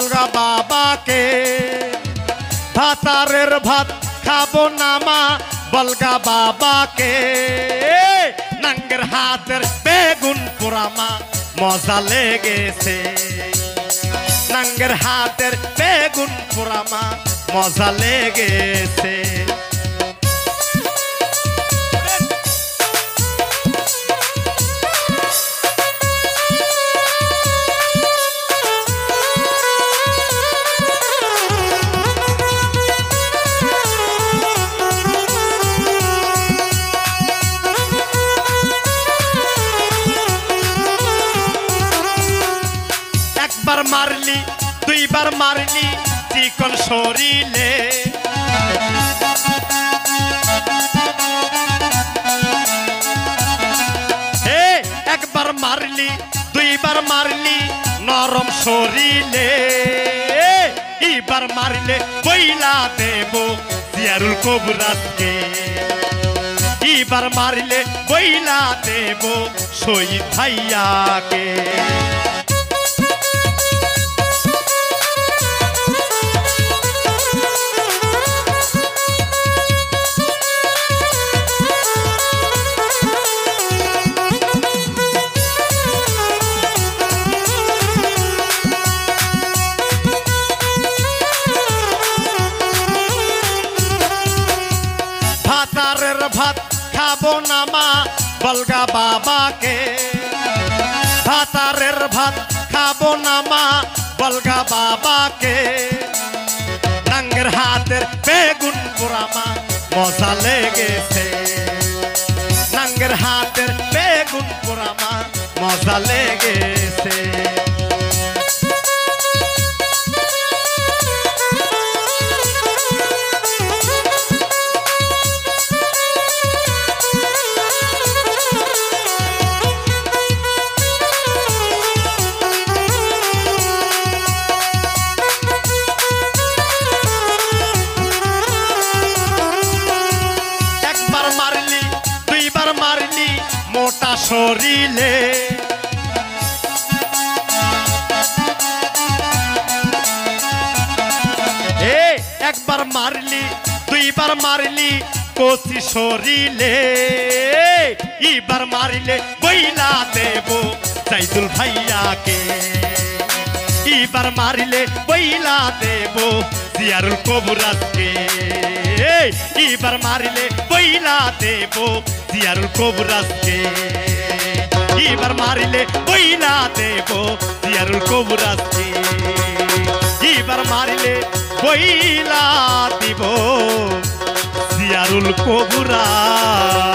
বলগা বাবাকে ভাতারের ভাত খাবো না মা বলগা বাবাকে নাঙ্গের হাতের বেগুন পোড়া মা মজা লেগেছে নাঙ্গের হাতের বেগুন পোড়া মা মজা লেগেছে একবার মারলি দুইবার মারলি চিকন শরীরে একবার মারলি দুইবার মারলি নরম শরীরে এইবার মারলে বইলা দেব জিয়ারুল কবিরাজকে এইবার মারলে বইলা দেব শহীদ ভাইয়াকে ভাতারের ভাত খাবো না মা বলগা বাবাকে ভাতারের ভাত খাবো না মা বলগা বাবাকে নাঙ্গের হাতের বেগুন পোড়া মা মজা লেগেছে নাঙ্গের হাতের বেগুন পোড়া মা মজা লেগেছে মারলি মোটা শরীরে একবার মারলি দুইবার মারলি কচি শরীরে এইবার মারিলে বইলা দেব সাইদুল ভাইয়াকে এইবার মারিলে বইলা দেব জিয়ারুল কবিরাজকে এইবার মারিলে বইলা দেব জিয়ারুল কবিরাজকে এইবার মারিলে বইলা দেব জিয়ারুল কবিরাজকে এইবার মারিলে বইলা দিব জিয়ারুল কবিরাজকে।